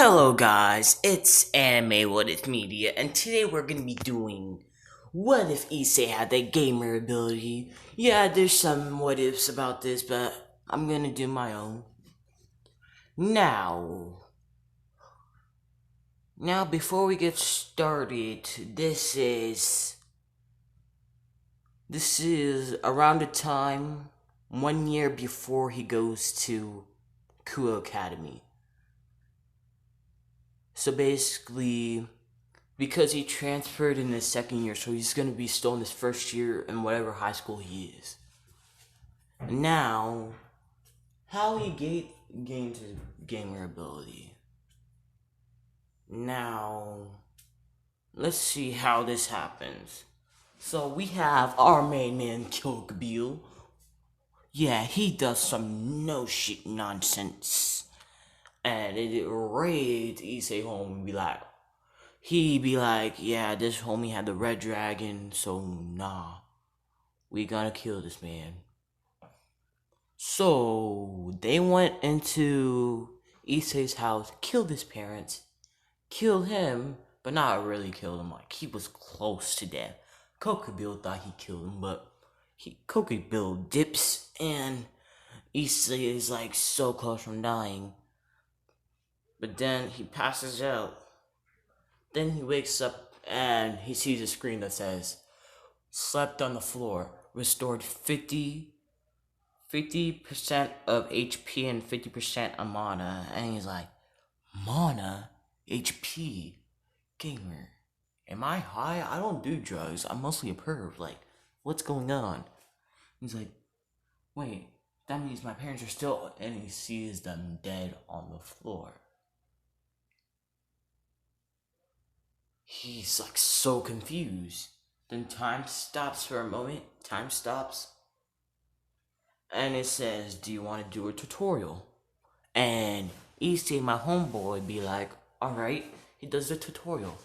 Hello guys, it's Anime What If Media, and today we're gonna be doing what if Issei had that gamer ability. Yeah, there's some what ifs about this, but I'm gonna do my own. Now, before we get started, this is around the time 1 year before he goes to Kuo Academy. So basically, because he transferred in his second year, so he's gonna be still in his first year in whatever high school he is. Now, how he gained his gamer ability. Now, let's see how this happens. So we have our main man Kyokbil. Yeah, he does some no shit nonsense, and it raids Issei home and be like, yeah, this homie had the red dragon, so nah, we gotta kill this man. So they went into Issei's house, killed his parents, killed him, but not really killed him. Like, he was close to death. Kokubil thought he killed him, but Kokubil dips, and Issei is like so close from dying. But then he passes out. Then he wakes up and he sees a screen that says, slept on the floor, restored 50% of HP and 50% of mana. And he's like, mana? HP? Gamer? Am I high? I don't do drugs. I'm mostly a perv. Like, what's going on? He's like, wait, that means my parents are still... And he sees them dead on the floor. He's like so confused. Then time stops for a moment. Time stops. And it says, do you want to do a tutorial? And Issei, my homeboy, be like, alright. He does the tutorial.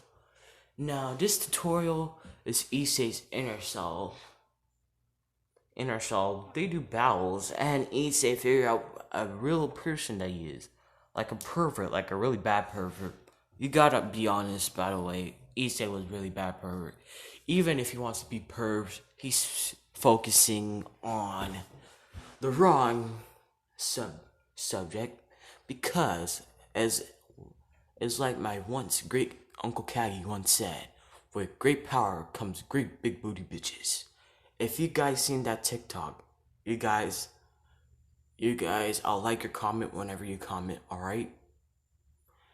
Now, this tutorial is Issei's inner self. They do battles, and Issei figure out a real person that he is. Like a pervert, like a really bad pervert. You gotta be honest, by the way. Issei was really bad pervert. Even if he wants to be perved, he's focusing on the wrong subject. Because, as like my once great Uncle Kagi once said, with great power comes great big booty bitches. If you guys seen that TikTok, you guys, I'll like your comment whenever you comment, alright?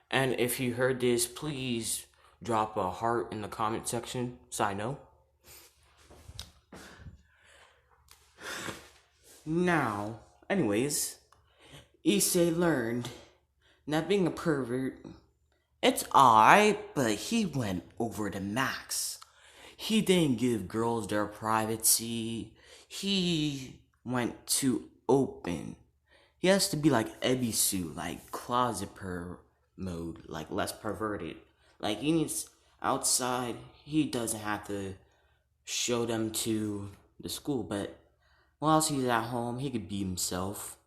And if you heard this, please drop a heart in the comment section so I know. Now, anyways, Issei learned that being a pervert, it's alright, but he went over the max. He didn't give girls their privacy. He went too open. He has to be like Ebisu, like closet mode, like less perverted. Like, he needs outside, he doesn't have to show them to the school, but whilst he's at home, he could be himself.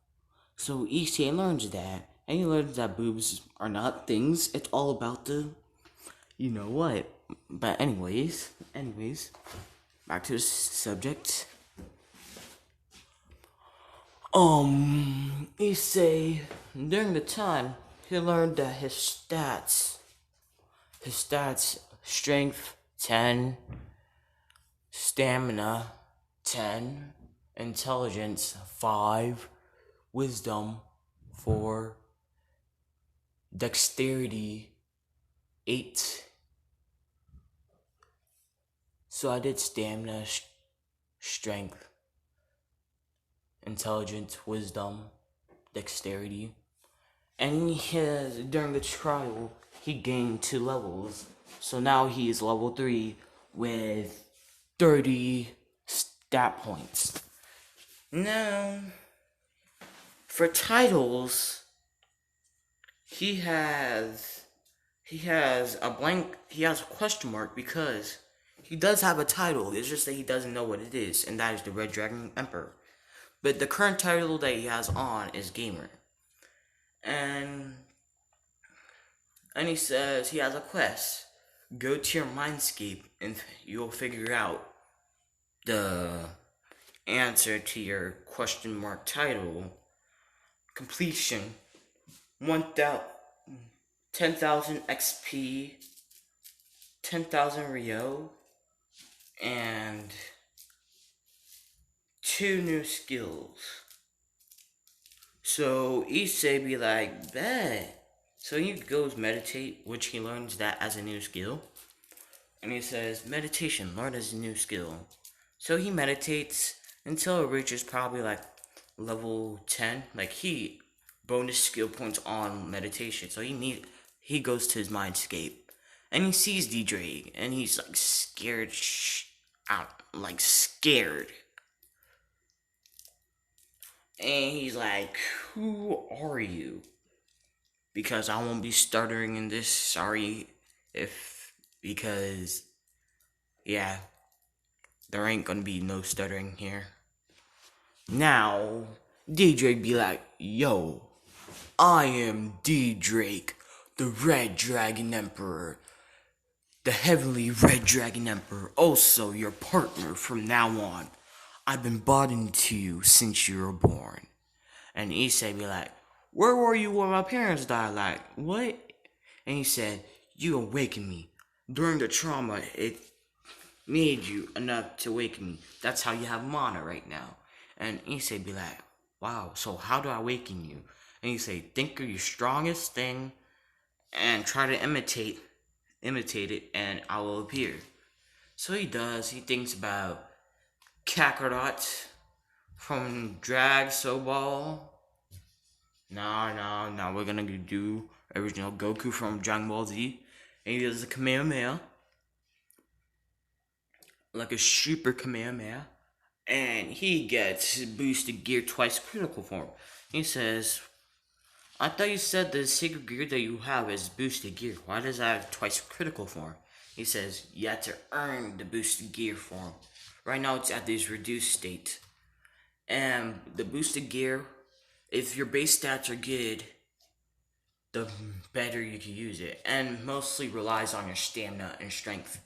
So Issei learns that, and he learns that boobs are not things. It's all about the, you know what. But anyways, back to the subject. Issei, during the time, he learned that his stats, strength 10, stamina 10, intelligence 5, wisdom 4, dexterity 8. So I did stamina, strength, intelligence, wisdom, dexterity. And during the trial, he gained 2 levels. So now he is level 3 with 30 stat points. Now, for titles, he has a question mark because he does have a title. It's just that he doesn't know what it is, and that is the Red Dragon Emperor. But the current title that he has on is Gamer. And And he says he has a quest. Go to your mindscape and you'll figure out the answer to your question mark title. Completion 10,000 XP, 10,000 Rio, and 2 new skills. So Issei be like, bet. So he goes meditate, which he learns that as a new skill. And he says, meditation, learn as a new skill. So he meditates until it reaches probably like level 10. Like he bonus skill points on meditation. So he goes to his mindscape. And he sees D-Drake. And he's like scared out. Like scared. And he's like, who are you? Because I won't be stuttering in this. Sorry because, yeah, there ain't gonna be no stuttering here. Now, D-Drake be like, yo, I am D-Drake, the Red Dragon Emperor. The Heavenly Red Dragon Emperor, also your partner from now on. I've been bought into you since you were born. And Issei be like, where were you when my parents died? Like, what? And he said, you awakened me. During the trauma, it made you enough to awaken me. That's how you have mana right now. And Issei be like, wow, so how do I awaken you? And he say, think of your strongest thing and try to imitate it, and I will appear. So he does. He thinks about Kakarot from Drag Soball. No, we're gonna do original Goku from Dragon Ball Z. And he does a Kamehameha. Like a super Kamehameha. And he gets boosted gear twice critical form. He says, I thought you said the secret gear that you have is boosted gear. Why does that have twice critical form? He says, you have to earn the boosted gear form. Right now it's at this reduced state. And the boosted gear, if your base stats are good, the better you can use it. And mostly relies on your stamina and strength.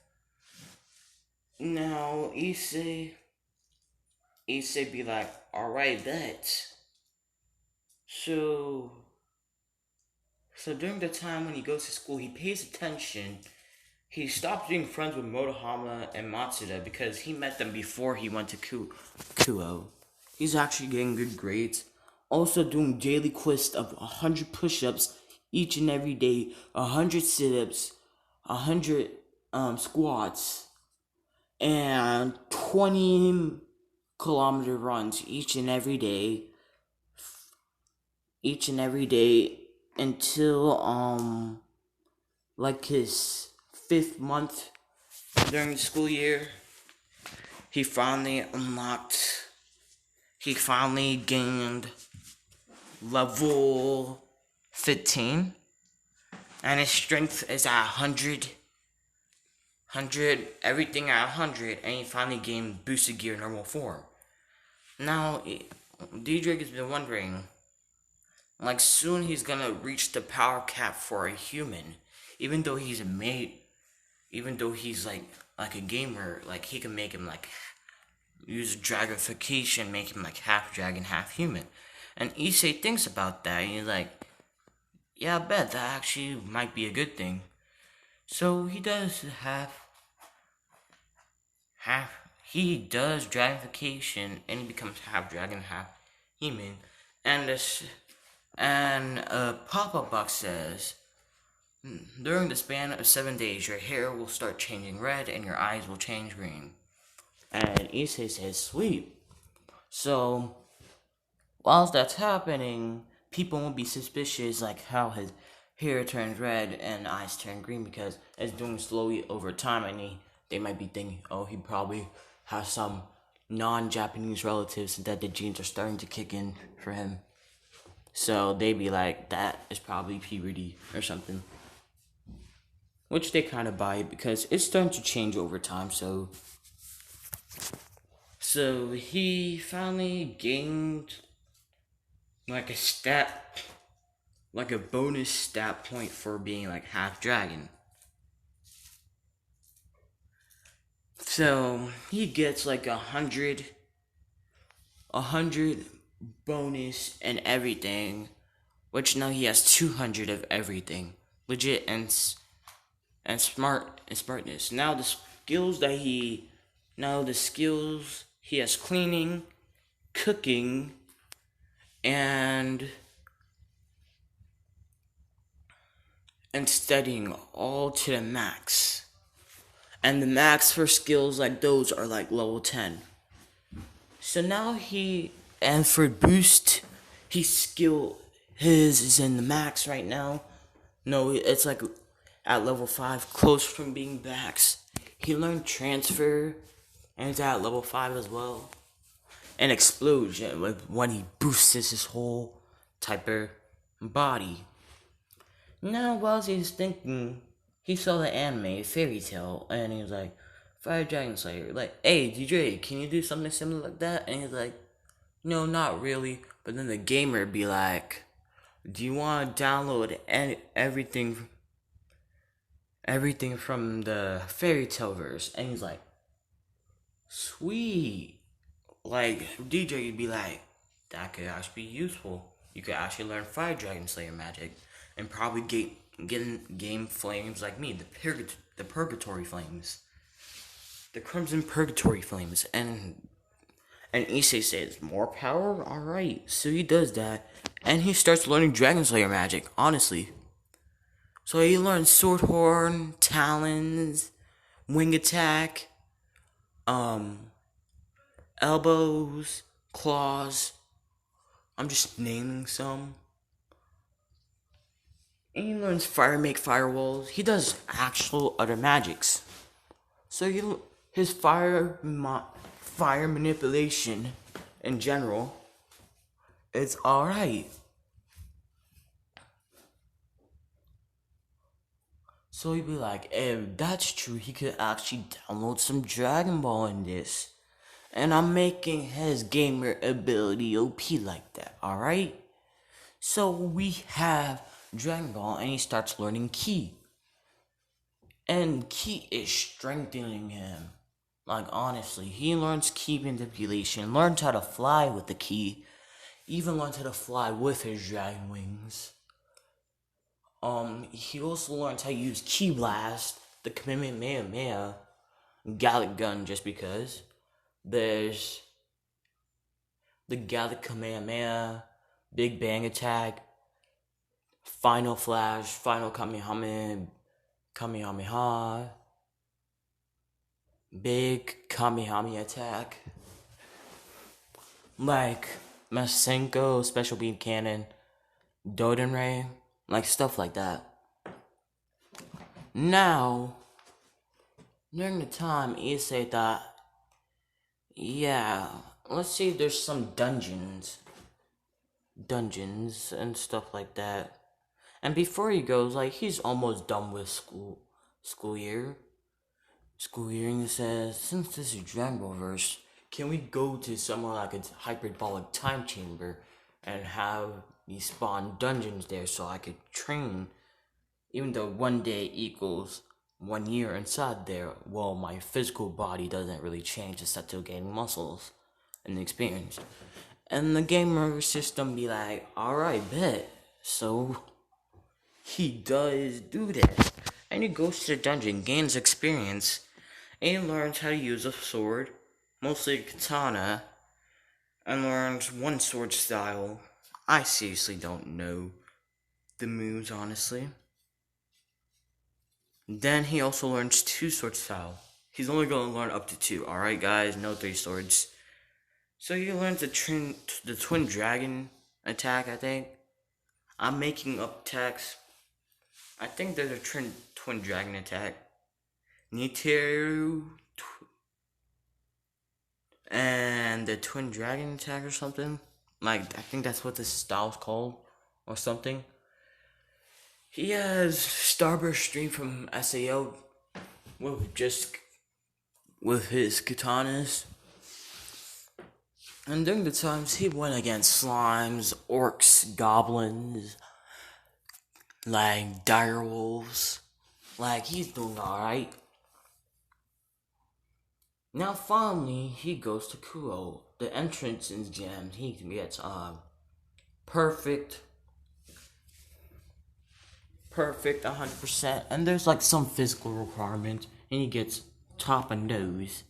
Now, Issei be like, alright, bet. So during the time when he goes to school, he pays attention. He stopped being friends with Motohama and Matsuda because he met them before he went to Kuo. He's actually getting good grades. Also doing daily quest of 100 push-ups each and every day, 100 sit-ups, 100 squats, and 20 kilometer runs each and every day until like his 5th month during the school year. He finally gained level 15, and his strength is at 100, everything at 100, and he finally gained boosted gear normal form. Now, D-Drake has been wondering, like, soon he's gonna reach the power cap for a human. Even though he's like a gamer, like, he can make him, like, use dragonification, make him, like, half dragon, half human. And Issei thinks about that, and he's like, yeah, I bet that actually might be a good thing. So he does he does dragonification, and he becomes half dragon, half human. And a pop-up box says, during the span of 7 days, your hair will start changing red and your eyes will change green. And Issei says, sweet. So, whilst that's happening, people won't be suspicious like how his hair turns red and eyes turn green, because it's doing slowly over time, and they might be thinking, oh, he probably has some non-Japanese relatives that the genes are starting to kick in for him. So they be like, that is probably puberty or something. Which they kind of buy because it's starting to change over time, so he finally gained like a stat like a bonus stat point for being like half dragon. So he gets like 100 bonus and everything, which now he has 200 of everything, legit and smartness. Now the skills he has cleaning, cooking, and studying all to the max. And the max for skills like those are like level 10. So now and for boost, his is in the max right now. No, it's like at level 5, close from being max. He learned transfer, and it's at level 5 as well. And explosion, when he boosts his whole type of body. Now, while he's thinking, he saw the anime Fairy Tail, and he was like, Fire Dragon Slayer. Like, hey, DJ, can you do something similar like that? And he's like, no, not really. But then the gamer be like, do you want to download everything from the Fairy Tail verse? And he's like, sweet. Like, DJ would be like, that could actually be useful. You could actually learn Fire Dragon Slayer magic and probably game flames like me, the Purgatory Flames. The Crimson Purgatory Flames. And Issei says, more power? Alright. So he does that. And he starts learning Dragon Slayer magic, honestly. So he learns Sword Horn, Talons, Wing Attack, elbows, claws. I'm just naming some. And he learns make firewalls. He does actual other magics. So his fire manipulation in general, it's alright. So he'd be like, if that's true, he could actually download some Dragon Ball in this. And I'm making his gamer ability OP like that, alright? So we have Dragon Ball, and he starts learning Ki. And Ki is strengthening him. Like, honestly, he learns Ki manipulation, learns how to fly with the Ki, even learns how to fly with his dragon wings. He also learns how to use Ki Blast, the Kamehameha, Gallic Gun, just because. There's the Gallic Kamehameha, Big Bang Attack, Final Flash, Final Kamehameha, Big Kamehameha Attack, like Masenko, Special Beam Cannon, Doden Ray, like stuff like that. Now, during the time, Issei thought, yeah, let's see if there's some dungeons and stuff like that. And before he goes, like, he's almost done with school year, and he says, since this is Dragon Ball verse, can we go to somewhere like a hyperbolic time chamber and have me spawn dungeons there so I could train? Even though 1 day equals 1 year inside there, well, my physical body doesn't really change except to gaining muscles and experience. And the gamer system be like, alright, bet. So he does do that. And he goes to the dungeon, gains experience, and he learns how to use a sword, mostly a katana, and learns one sword style. I seriously don't know the moves, honestly. Then he also learns 2 sword style. He's only going to learn up to 2, alright guys? No 3 swords. So he learns the twin dragon attack, I think. I'm making up attacks. I think there's a twin dragon attack. Niteru and the twin dragon attack or something. Like, I think that's what this style's called or something. He has Starburst Stream from SAO with his katanas. And during the times he went against slimes, orcs, goblins, like dire wolves. Like he's doing alright. Now finally he goes to Kuro. The entrance is jammed. He gets perfect, perfect 100%. And there's like some physical requirements, and he gets top of nose.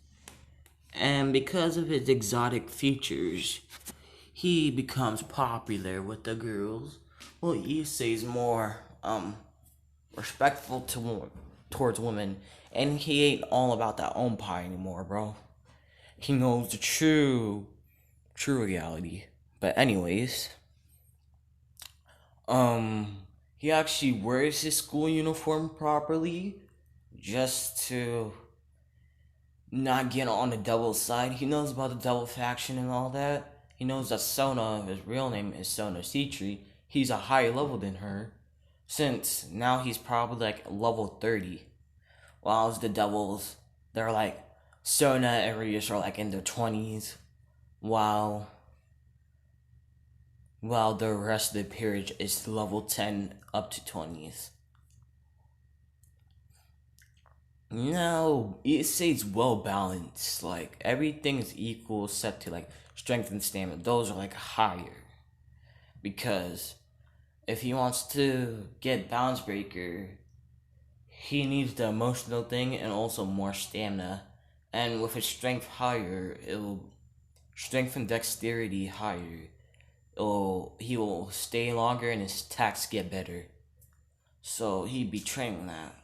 And because of his exotic features, he becomes popular with the girls. Well, Issei's more respectful towards women, and he ain't all about that umpire anymore, bro. He knows the true reality. But anyways, he actually wears his school uniform properly, just to not get on the devil side. He knows about the devil faction and all that. He knows that Sona, his real name is Sona Citri. He's a higher level than her, since now he's probably like level 30. While the devils, they're like Sona and Rios are like in their 20s, while the rest of the peerage is level 10 up to 20s. No, Issei's well balanced. Like everything is equal, set to like strength and stamina. Those are like higher, because if he wants to get balance breaker, he needs the emotional thing and also more stamina. And with his strength higher, it'll strength and dexterity higher. He will stay longer and his attacks get better. So he'd be training that.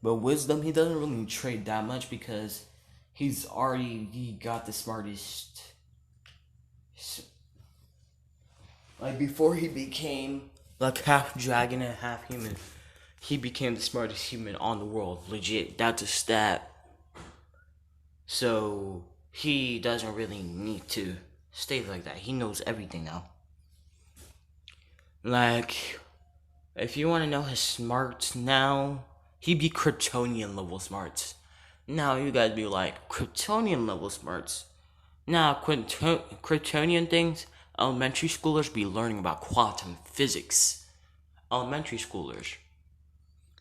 But wisdom, he doesn't really trade that much because he got the smartest. Like before he became like half dragon and half human, he became the smartest human on the world. Legit, that's a stat. So he doesn't really need to stay like that. He knows everything now. Like, if you want to know his smarts now, he'd be Kryptonian level smarts. Now you guys be like, Kryptonian level smarts. Now, Kryptonian things, elementary schoolers be learning about quantum physics. Elementary schoolers.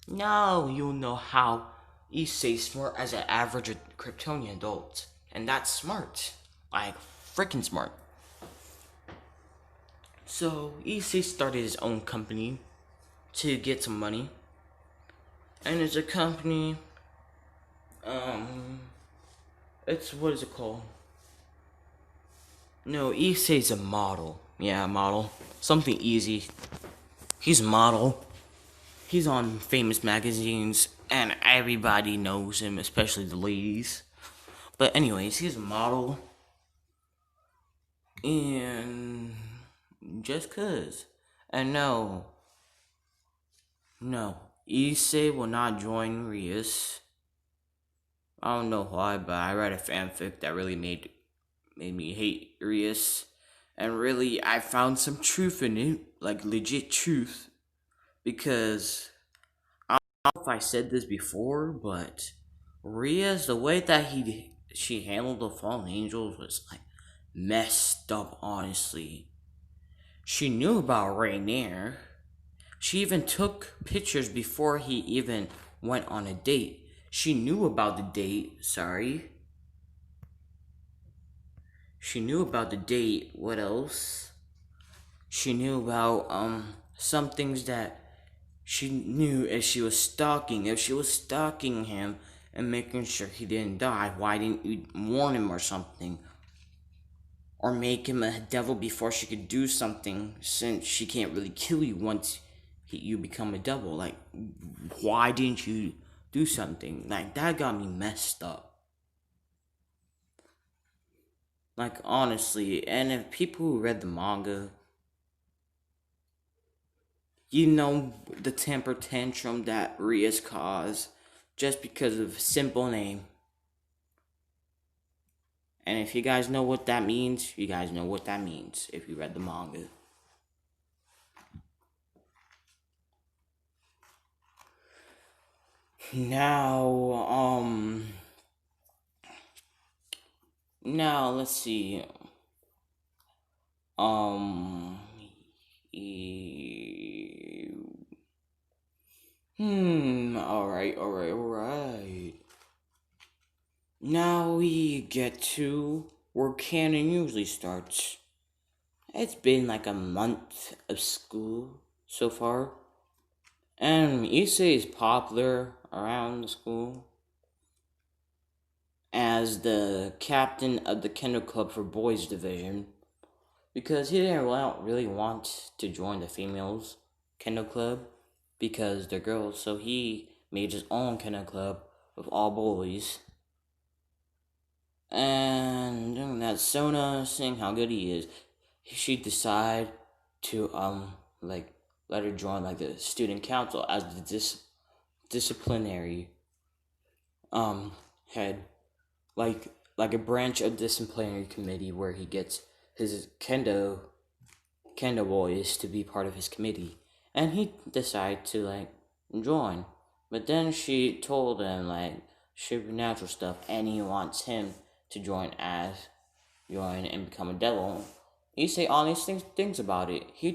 Now you'll know how Issei's smart as an average Kryptonian adult. And that's smart. Like, freaking smart. So, Issei started his own company to get some money. And it's a company, it's, what is it called? No, Issei's a model. Yeah, a model. Something easy. He's a model. He's on famous magazines, and everybody knows him, especially the ladies. But anyways, he's a model. And just cause. And no, Issei will not join Rias. I don't know why, but I read a fanfic that really made me hate Rias. And really, I found some truth in it, like legit truth. Because, I don't know if I said this before, but Rias, the way that she handled the fallen angels was like messed up, honestly. She knew about Rainier. She even took pictures before he even went on a date. She knew about the date, sorry. She knew about the date. What else? She knew about some things that she knew if she was stalking. If she was stalking him and making sure he didn't die, why didn't you warn him or something? Or make him a devil before she could do something, since she can't really kill you once you become a devil. Like, why didn't you do something? Like, that got me messed up. Like, honestly, and if people who read the manga, you know the temper tantrum that Rias caused just because of a simple name. And if you guys know what that means, you guys know what that means if you read the manga. Now, let's see. Um, Alright. Now we get to where canon usually starts. It's been like a month of school so far. And Issei is popular around the school as the captain of the Kendo Club for Boys Division because he didn't really want to join the females Kendo Club because they're girls, so he made his own Kendo Club with all boys. And during that Sona seeing how good he is, she decided to like let her join like the student council as the disciplinary head, like a branch of disciplinary committee where he gets his kendo boys to be part of his committee, and he decided to like join, but then she told him like supernatural stuff, and he wants him to join and become a devil. He say all these things about it. He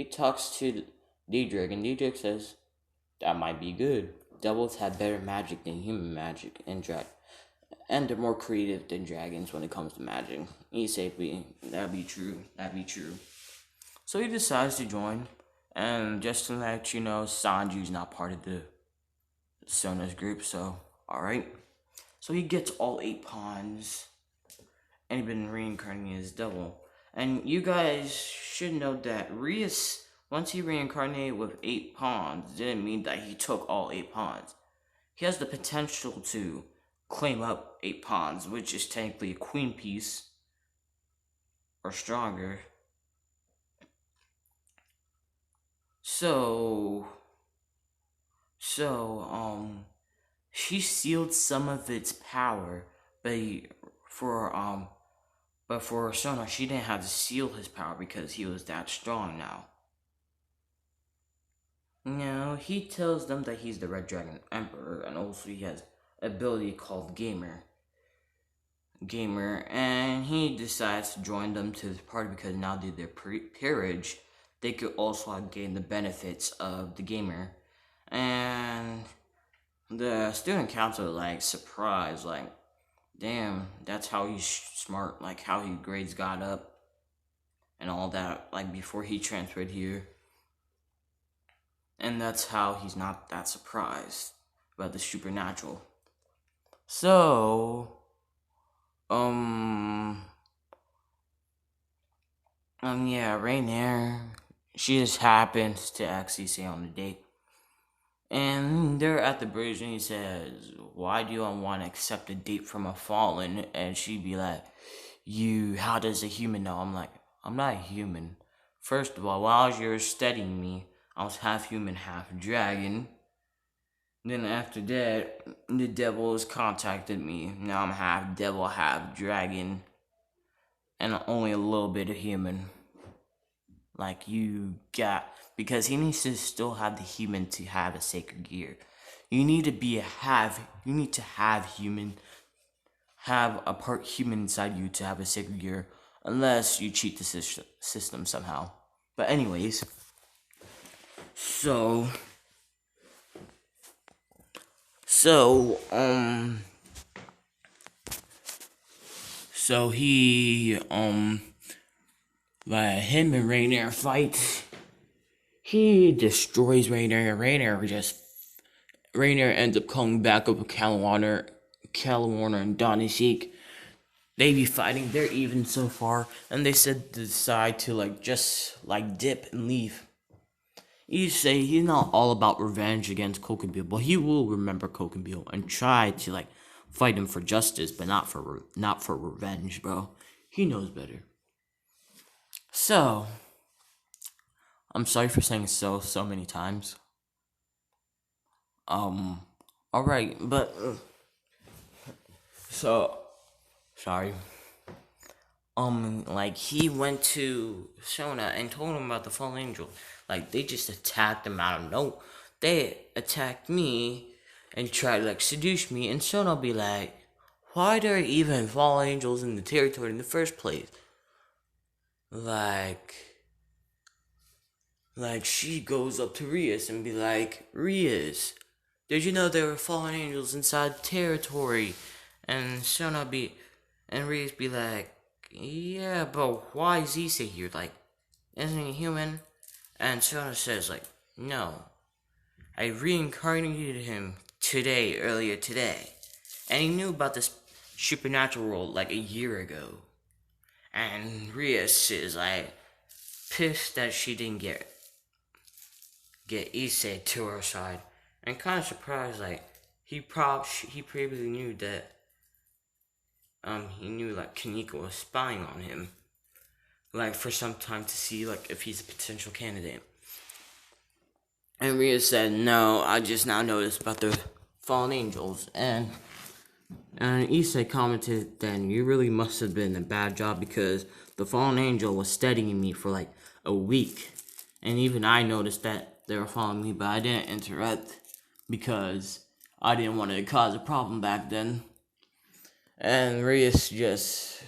talks to Diedrich, and Diedrich says that might be good. Devils have better magic than human magic, and they're more creative than dragons when it comes to magic. He said that'd be true. So he decides to join, and just to let you know, Sanju's not part of the Sona's group. So alright. So he gets all 8 pawns, and he's been reincarnating as devil. And you guys should know that Rias, once he reincarnated with 8 pawns, didn't mean that he took all 8 pawns. He has the potential to claim up 8 pawns, which is technically a queen piece, or stronger. So, she sealed some of its power, but for Sona, she didn't have to seal his power because he was that strong now. Now, he tells them that he's the Red Dragon Emperor, and also he has an ability called Gamer, and he decides to join them to this party because now that they're peerage, they could also gain the benefits of the Gamer. And the student council like surprised, like, damn, that's how he's smart, like how his grades got up and all that, like before he transferred here. And that's how he's not that surprised about the supernatural. So, yeah, Rainier, she just happens to actually say on the date. And they're at the bridge, and he says, why do you want to accept a date from a fallen? And she'd be like, how does a human know? I'm like, I'm not a human. First of all, while you were studying me, I was half human, half dragon. Then after that, the devil has contacted me. Now I'm half devil, half dragon. And only a little bit of human. Like because he needs to still have the human to have a sacred gear. You need to have a part human inside you to have a sacred gear, unless you cheat the system somehow. But anyways, so he like him and Rainier fight. He destroys Rainier. Rainier ends up coming back up with Calawarner and Donnie Sheik. They be fighting. They're even so far, and they decide to just dip and leave. Issei, he's not all about revenge against Kokubio, but he will remember Kokubio and try to fight him for justice, but not for revenge, bro. He knows better. So, I'm sorry for saying so many times. Alright, but so sorry. He went to Sona and told him about the fallen angel. They just attacked him out of nowhere. They attacked me and tried to seduce me, and Sona be like, why are there even fallen angels in the territory in the first place? Like, she goes up to Rias and be like, Rias, did you know there were fallen angels inside territory? And Shona be, and Rias be like, yeah, but why is Issei here? Like, isn't he human? And Shona says, like, no, I reincarnated him earlier today. And he knew about this supernatural world like a year ago. And Rias is like pissed that she didn't get Issei to her side, and kind of surprised. Like he probably knew that he knew like Kaneko was spying on him, like for some time to see like if he's a potential candidate. And Rhea said, "No, I just now noticed about the fallen angels." And Issei commented, "Then you really must have been a bad job because the fallen angel was studying me for like a week. And even I noticed that they were following me, but I didn't interrupt because I didn't want to cause a problem back then." And Rias just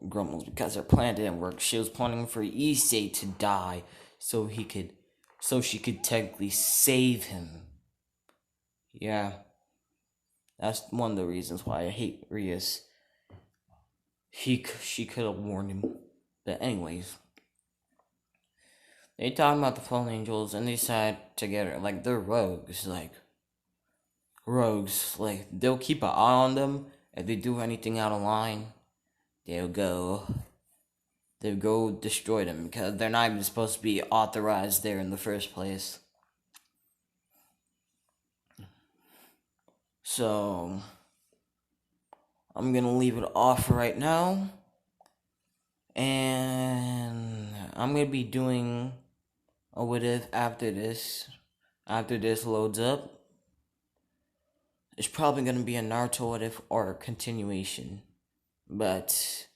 grumbles because her plan didn't work. She was planning for Issei to die so she could technically save him. Yeah, that's one of the reasons why I hate Rias. She could have warned him. But anyways, they talk about the fallen angels and they sat together like they're rogues. Like they'll keep an eye on them. If they do anything out of line, they'll go destroy them because they're not even supposed to be authorized there in the first place. So I'm gonna leave it off right now, and I'm gonna be doing a what if after this. After this loads up, it's probably gonna be a Naruto what if or a continuation. But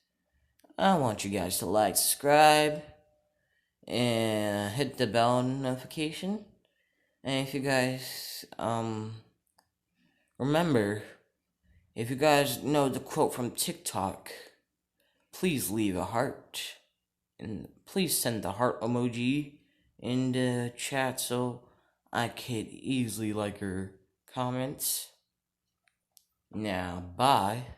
I want you guys to like, subscribe, and hit the bell notification. And if you guys remember, if you guys know the quote from TikTok, please leave a heart. And please send the heart emoji in the chat so I could easily like your comments. Now, bye.